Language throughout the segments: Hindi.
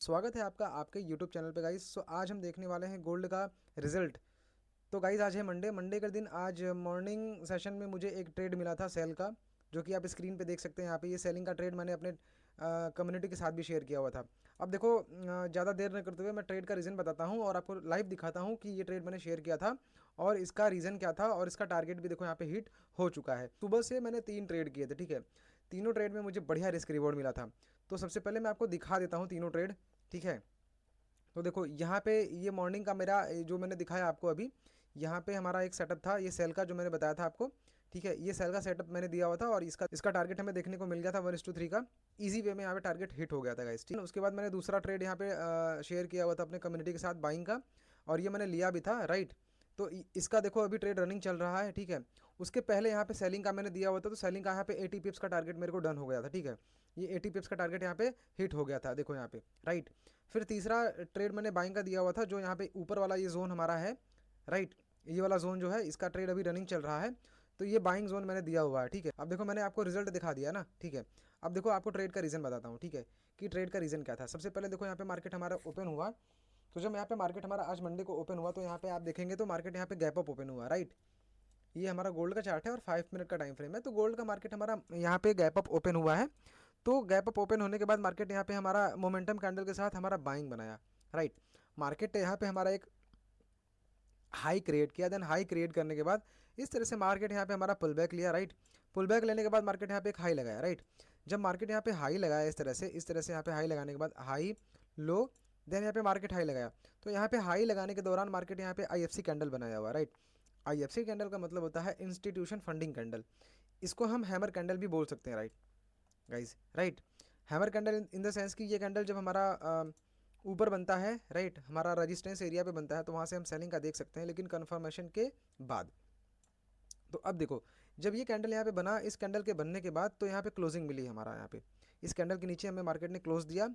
स्वागत है आपका आपके यूट्यूब चैनल पे गाइस। सो आज हम देखने वाले हैं गोल्ड का रिजल्ट। तो गाइस आज है मंडे का दिन। आज मॉर्निंग सेशन में मुझे एक ट्रेड मिला था सेल का, जो कि आप स्क्रीन पे देख सकते हैं। यहाँ पे ये सेलिंग का ट्रेड मैंने अपने कम्युनिटी के साथ भी शेयर किया हुआ था। अब देखो, ज़्यादा देर न करते हुए मैं ट्रेड का रीज़न बताता हूँ और आपको लाइव दिखाता हूँ कि ये ट्रेड मैंने शेयर किया था और इसका रीज़न क्या था और इसका टारगेट भी देखो यहाँ पे हिट हो चुका है। सुबह से मैंने 3 ट्रेड किए थे, ठीक है। तीनों ट्रेड में मुझे बढ़िया रिस्क रिवॉर्ड मिला था। तो सबसे पहले मैं आपको दिखा देता हूँ तीनों ट्रेड, ठीक है। तो देखो यहाँ पे ये मॉर्निंग का मेरा जो मैंने दिखाया आपको अभी, यहाँ पे हमारा एक सेटअप था, ये सेल का जो मैंने बताया था आपको, ठीक है। ये सेल का सेटअप मैंने दिया हुआ था और इसका इसका टारगेट हमें देखने को मिल गया था 1:3 का। इजी वे में यहाँ पे टारगेट हिट हो गया था गाइस, ठीक है। उसके बाद मैंने दूसरा ट्रेड यहाँ पे शेयर किया हुआ था अपने कम्युनिटी के साथ बाइंग का, और ये मैंने लिया भी था, राइट। तो इसका देखो अभी ट्रेड रनिंग चल रहा है, ठीक है। उसके पहले यहाँ पे सेलिंग का मैंने दिया हुआ था, तो सेलिंग का यहाँ पे 80 पिप्स का टारगेट मेरे को डन हो गया था, ठीक है। ये 80 पिप्स का टारगेट यहाँ पे हिट हो गया था, देखो यहाँ पे, राइट। फिर तीसरा ट्रेड मैंने बाइंग का दिया हुआ था, जो यहाँ पे ऊपर वाला ये जोन हमारा है, राइट। ये वाला जोन जो है, इसका ट्रेड अभी रनिंग चल रहा है, तो ये बाइंग जोन मैंने दिया हुआ है, ठीक है। अब देखो मैंने आपको रिजल्ट दिखा दिया ना, ठीक है। अब देखो आपको ट्रेड का रीज़न बताता हूँ, ठीक है, कि ट्रेड का रीज़न क्या था। सबसे पहले देखो यहाँ पे मार्केट हमारा ओपन हुआ। तो जब यहाँ पे मार्केट हमारा आज मंडे को ओपन हुआ, तो यहाँ पे आप देखेंगे तो मार्केट यहाँ पे गैप अप ओपन हुआ, राइट। ये हमारा गोल्ड का चार्ट है और 5 मिनट का टाइम फ्रेम है। तो गोल्ड का मार्केट हमारा यहाँ पे गैप अप ओपन हुआ है। तो गैप अप ओपन होने के बाद मार्केट यहाँ पे हमारा मोमेंटम कैंडल के साथ हमारा बाइंग बनाया, राइट। मार्केट यहाँ पे हमारा एक हाई क्रिएट किया, देन हाई क्रिएट करने के बाद इस तरह से मार्केट यहाँ पे हमारा पुल बैक लिया, राइट। पुल बैक लेने के बाद मार्केट यहाँ पे एक हाई लगाया, राइट। जब मार्केट यहाँ पे हाई लगाया इस तरह से यहाँ पे हाई लगाने के बाद हाई लो, देन यहाँ पे मार्केट हाई लगाया। तो यहाँ पे हाई लगाने के दौरान मार्केट यहाँ पे आईएफसी कैंडल बनाया हुआ, राइट। आईएफसी कैंडल का मतलब होता है इंस्टीट्यूशन फंडिंग कैंडल। इसको हम हैमर कैंडल भी बोल सकते हैं, right guys, right. Hammer candle in the sense कि ये कैंडल जब हमारा ऊपर बनता है, राइट, हमारा रजिस्टेंस एरिया पे बनता है, तो वहाँ से हम सेलिंग का देख सकते हैं, लेकिन कन्फर्मेशन के बाद। तो अब देखो, जब ये कैंडल यहाँ पे बना, इस कैंडल के बनने के बाद तो यहाँ पे क्लोजिंग मिली हमारा, यहाँ पे इस कैंडल के नीचे हमें मार्केट ने क्लोज दिया।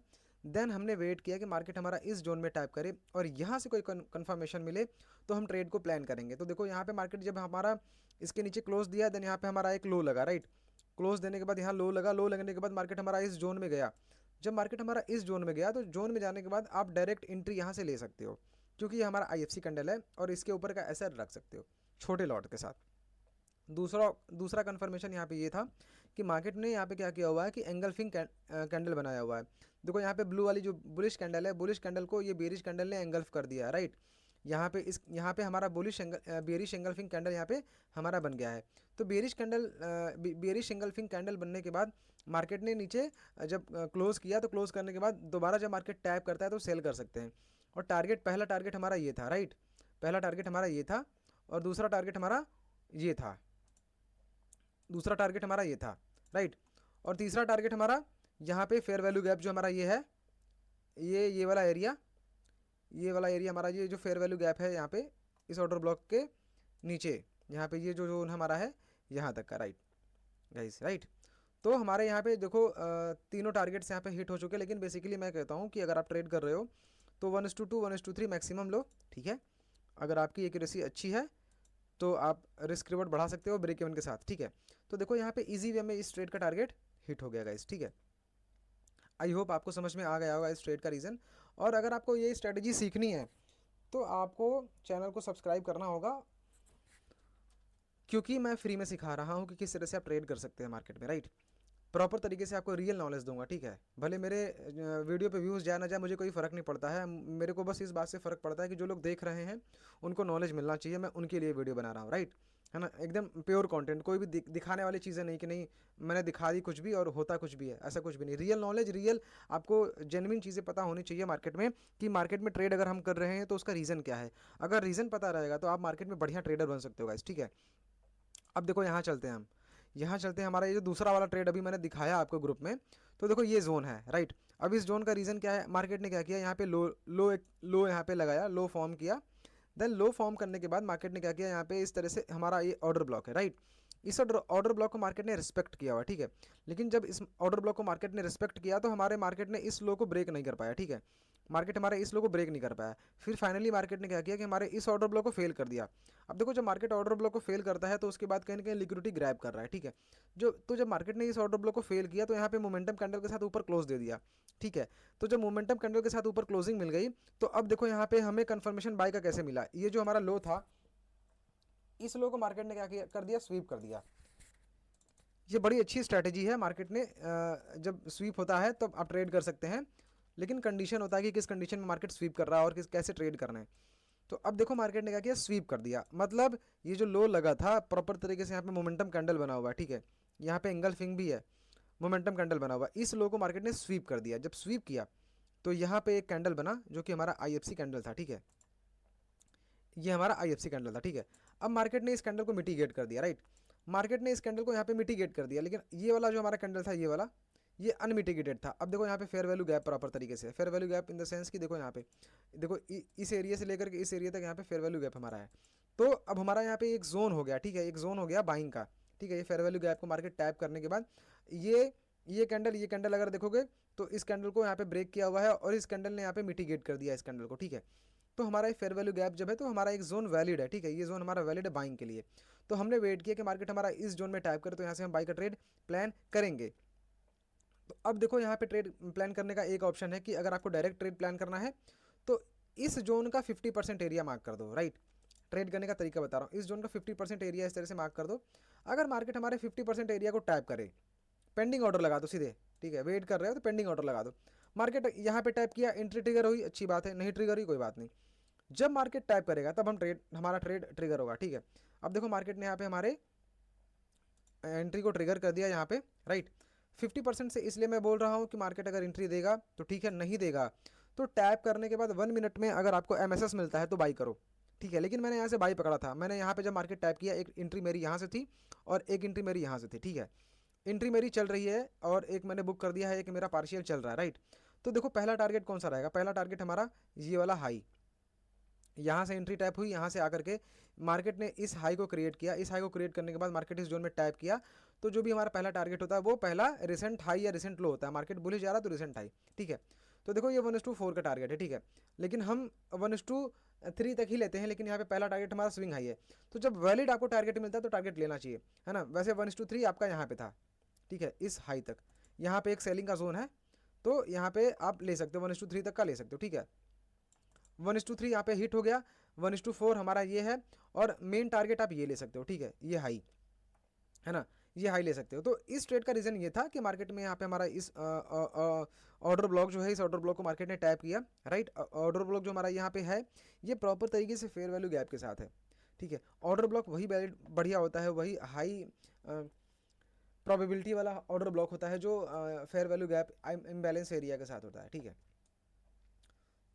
देन हमने वेट किया कि मार्केट हमारा इस जोन में टैप करे और यहाँ से कोई कन्फर्मेशन मिले तो हम ट्रेड को प्लान करेंगे। तो देखो यहाँ पे मार्केट जब हमारा इसके नीचे क्लोज दिया, देन यहाँ पे हमारा एक लो लगा, राइट। क्लोज देने के बाद यहाँ लो लगा, लो लगने के बाद मार्केट हमारा इस जोन में गया। जब मार्केट हमारा इस जोन में गया, तो जोन में जाने के बाद आप डायरेक्ट एंट्री यहाँ से ले सकते हो, क्योंकि ये हमारा आईएफसी कैंडल है और इसके ऊपर का एसआर रख सकते हो छोटे लॉट के साथ। दूसरा दूसरा कन्फर्मेशन यहाँ पे ये था कि मार्केट ने यहाँ पे क्या किया हुआ है कि एंगल्फिंग कैंडल बनाया हुआ है। देखो यहाँ पे ब्लू वाली जो बुलिश कैंडल है, बुलिश कैंडल को ये बेरिश कैंडल ने एंगल्फ कर दिया है, राइट। यहाँ पे हमारा बेरिश एंगल्फिंग कैंडल यहाँ पे हमारा बन गया है। तो बेरिश एंगल्फिंग कैंडल बनने के बाद मार्केट ने नीचे जब क्लोज किया, तो क्लोज करने के बाद दोबारा जब मार्केट टैप करता है तो सेल कर सकते हैं। और पहला टारगेट हमारा ये था, राइट। पहला टारगेट हमारा ये था और दूसरा टारगेट हमारा ये था, दूसरा टारगेट हमारा ये था, राइट। और तीसरा टारगेट हमारा यहाँ पे फेयर वैल्यू गैप जो हमारा ये है, ये वाला एरिया, ये वाला एरिया हमारा, ये जो फेयर वैल्यू गैप है यहाँ पे इस ऑर्डर ब्लॉक के नीचे, यहाँ पे ये जो जोन हमारा है यहाँ तक का, राइट गाइस, राइट। तो हमारे यहाँ पे देखो तीनों टारगेट्स यहाँ पे हिट हो चुके हैं। लेकिन बेसिकली मैं कहता हूँ कि अगर आप ट्रेड कर रहे हो तो 1:2 1:3 मैक्सिमम लो, ठीक है। अगर आपकी एक्यूरेसी अच्छी है तो आप रिस्क रिवॉर्ड बढ़ा सकते हो ब्रेक इवन के साथ, ठीक है। तो देखो यहाँ पे इजी वे में इस ट्रेड का टारगेट हिट हो गया गाइस, ठीक है। आई होप आपको समझ में आ गया होगा इस ट्रेड का रीज़न। और अगर आपको ये स्ट्रेटजी सीखनी है तो आपको चैनल को सब्सक्राइब करना होगा, क्योंकि मैं फ्री में सिखा रहा हूँ कि किस तरह से आप ट्रेड कर सकते हैं मार्केट में, राइट। प्रॉपर तरीके से आपको रियल नॉलेज दूंगा, ठीक है। भले मेरे वीडियो पे व्यूज़ जाए ना जाए, मुझे कोई फ़र्क नहीं पड़ता है। मेरे को बस इस बात से फ़र्क पड़ता है कि जो लोग देख रहे हैं उनको नॉलेज मिलना चाहिए, मैं उनके लिए वीडियो बना रहा हूँ, राइट, है ना। एकदम प्योर कंटेंट, कोई भी दिखाने वाली चीज़ें नहीं कि नहीं मैंने दिखा दी कुछ भी और होता कुछ भी है, ऐसा कुछ भी नहीं। रियल नॉलेज, रियल आपको जेन्युइन चीज़ें पता होनी चाहिए मार्केट में, कि मार्केट में ट्रेड अगर हम कर रहे हैं तो उसका रीज़न क्या है। अगर रीज़न पता रहेगा तो आप मार्केट में बढ़िया ट्रेडर बन सकते हो गाइस, ठीक है। अब देखो यहाँ चलते हैं हम, यहाँ चलते हैं। हमारा ये जो दूसरा वाला ट्रेड अभी मैंने दिखाया आपको ग्रुप में, तो देखो ये जोन है, राइट। अब इस जोन का रीज़न क्या है, मार्केट ने क्या किया, यहाँ पे लो यहाँ पे लगाया, लो फॉर्म किया। देन लो फॉर्म करने के बाद मार्केट ने क्या किया, यहाँ पे इस तरह से हमारा ये ऑर्डर ब्लॉक है, राइट। इस ऑर्डर ब्लॉक को मार्केट ने रिस्पेक्ट किया हुआ, ठीक है। लेकिन जब इस ऑर्डर ब्लॉक को मार्केट ने रिस्पेक्ट किया तो हमारे मार्केट ने इस लो को ब्रेक नहीं कर पाया, ठीक है। मार्केट हमारे इस लो को ब्रेक नहीं कर पाया। फिर फाइनली मार्केट ने क्या किया कि हमारे इस ऑर्डर ब्लॉक को फेल कर दिया। अब देखो, जब मार्केट ऑर्डर ब्लॉक को फेल करता है तो उसके बाद कहीं ना कहीं लिक्विडिटी ग्रैब कर रहा है, ठीक है। जब मार्केट ने इस ऑर्डर ब्लॉक को फेल किया तो यहाँ पे मोमेंटम कैंडल के साथ ऊपर क्लोज दे दिया। ठीक है। तो जब मोमेंटम कैंडल के साथ ऊपर क्लोजिंग मिल गई, तो अब देखो यहाँ पे हमें कंफर्मेशन बाय का कैसे मिला। ये जो हमारा लो था, इस लो को मार्केट ने क्या किया, कर दिया, स्वीप कर दिया। ये बड़ी अच्छी स्ट्रैटेजी है। मार्केट ने जब स्वीप होता है तब आप ट्रेड कर सकते हैं, लेकिन कंडीशन होता है कि किस कंडीशन में मार्केट स्वीप कर रहा है और कैसे ट्रेड करना है। तो अब देखो मार्केट ने क्या किया, स्वीप कर दिया। मतलब ये जो लो लगा था प्रॉपर तरीके से, यहाँ पे मोमेंटम कैंडल बना हुआ है, ठीक है, यहाँ पे एंगल्फिंग भी है, मोमेंटम कैंडल बना हुआ है, इस लो को मार्केट ने स्वीप कर दिया। जब स्वीप किया तो यहाँ पे एक कैंडल बना जो कि हमारा IFC कैंडल था, ठीक है, ये हमारा IFC कैंडल था, ठीक है। अब मार्केट ने इस कैंडल को मिटिगेट कर दिया, राइट, मार्केट ने इस कैंडल को यहाँ पे मिटिगेट कर दिया, लेकिन ये वाला जो हमारा कैंडल था, ये वाला, ये अनमिटिगेटेड था। अब देखो यहाँ पे फेयर वैल्यू गैप प्रॉपर तरीके से, fair value gap in the sense कि देखो यहाँ पे, देखो इस एरिया से लेकर के इस एरिया तक यहाँ पे फेयर वैल्यू गैप हमारा है। तो अब हमारा यहाँ पे एक जोन हो गया, ठीक है, एक जोन हो गया बाइंग का, ठीक है। ये फेयर वैल्यू गैप को मार्केट टैप करने के बाद ये कैंडल अगर देखोगे तो इस कैंडल को यहाँ पे ब्रेक किया हुआ है और इस कैंडल ने यहाँ पे मिटिगेट कर दिया इस कैंडल को, ठीक है। तो हमारा फेयर वैल्यू गैप जब है तो हमारा एक जोन वैलिड है, ठीक है, ये जोन हमारा वैलिड है बाइंग के लिए। तो हमने वेट किया कि मार्केट हमारा इस जोन में टैप करे तो यहाँ से हम बाई का ट्रेड प्लान करेंगे। तो अब देखो यहाँ पे ट्रेड प्लान करने का एक ऑप्शन है कि अगर आपको डायरेक्ट ट्रेड प्लान करना है तो इस जोन का 50% एरिया मार्क कर दो, राइट। ट्रेड करने का तरीका बता रहा हूँ, इस जोन का 50% एरिया इस तरह से मार्क कर दो। अगर मार्केट हमारे 50% एरिया को टैप करे, पेंडिंग ऑर्डर लगा दो सीधे, ठीक है, वेट कर रहे हो तो पेंडिंग ऑर्डर लगा दो। मार्केट यहाँ पे टैप किया, एंट्री ट्रिगर हुई, अच्छी बात है, नहीं ट्रिगर हुई कोई बात नहीं। जब मार्केट टैप करेगा तब हमारा ट्रेड ट्रिगर होगा, ठीक है। अब देखो मार्केट ने यहाँ पे हमारे एंट्री को ट्रिगर कर दिया यहाँ पे, राइट। 50% से इसलिए मैं बोल रहा हूँ कि मार्केट अगर एंट्री देगा तो ठीक है, नहीं देगा तो टैप करने के बाद 1 मिनट में अगर आपको MSS मिलता है तो बाई करो, ठीक है। लेकिन मैंने यहाँ से बाई पकड़ा था, मैंने यहाँ पे जब मार्केट टैप किया, एक एंट्री मेरी यहाँ से थी और एक एंट्री मेरी यहाँ से थी, ठीक है। एंट्री मेरी चल रही है और एक मैंने बुक कर दिया है, एक मेरा पार्शियल चल रहा है, राइट। तो देखो पहला टारगेट कौन सा रहेगा, पहला टारगेट हमारा ये वाला हाई, यहाँ से एंट्री टैप हुई, यहाँ से आकर के मार्केट ने इस हाई को क्रिएट किया, इस हाई को क्रिएट करने के बाद मार्केट इस जोन में टैप किया, तो जो भी हमारा पहला टारगेट होता है वो पहला रिसेंट हाई या रिसेंट लो होता है। मार्केट बुलिश जा रहा है तो रिसेंट हाई, ठीक है। तो देखो ये 1:4 का टारगेट है, ठीक है, लेकिन हम 1:3 तक ही लेते हैं, लेकिन यहाँ पे पहला टारगेट हमारा स्विंग हाई है। तो जब वैलिड आपको टारगेट मिलता है तो टारगेट लेना चाहिए, है ना। वैसे 1:3 आपका यहाँ पे था, ठीक है, इस हाई तक, यहाँ पे एक सेलिंग का जोन है, तो यहाँ पे आप ले सकते हो 1:3 तक का ले सकते हो, ठीक है। 1:3 यहाँ पे हिट हो गया, 1:4 हमारा ये है, और मेन टारगेट आप ये ले सकते हो, ठीक है, ये हाई है ना, ये हाई ले सकते हो। तो इस ट्रेड का रीज़न ये था कि मार्केट में यहाँ पे हमारा इस ऑर्डर ब्लॉक जो है, इस ऑर्डर ब्लॉक को मार्केट ने टैप किया, राइट। ऑर्डर ब्लॉक जो हमारा यहाँ पे है ये प्रॉपर तरीके से फेयर वैल्यू गैप के साथ है, ठीक है। ऑर्डर ब्लॉक वही बढ़िया होता है, वही हाई प्रोबेबिलिटी वाला ऑर्डर ब्लॉक होता है जो fair value gap imbalance area के साथ होता है, ठीक है।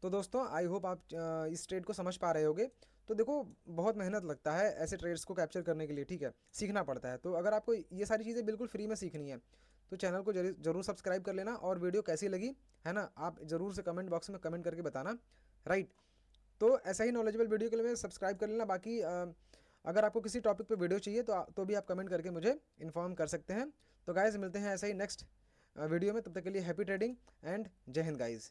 तो दोस्तों आई होप आप इस ट्रेड को समझ पा रहे होगे। तो देखो बहुत मेहनत लगता है ऐसे ट्रेड्स को कैप्चर करने के लिए, ठीक है, सीखना पड़ता है। तो अगर आपको ये सारी चीज़ें बिल्कुल फ्री में सीखनी है तो चैनल को जरूर सब्सक्राइब कर लेना, और वीडियो कैसी लगी है ना, आप ज़रूर से कमेंट बॉक्स में कमेंट करके बताना, राइट। तो ऐसा ही नॉलेजेबल वीडियो के लिए सब्सक्राइब कर लेना। बाकी अगर आपको किसी टॉपिक पे वीडियो चाहिए तो भी आप कमेंट करके मुझे इन्फॉर्म कर सकते हैं। तो गाइज़ मिलते हैं ऐसा ही नेक्स्ट वीडियो में, तब तक के लिए हैप्पी ट्रेडिंग एंड जय हिंद गाइज़।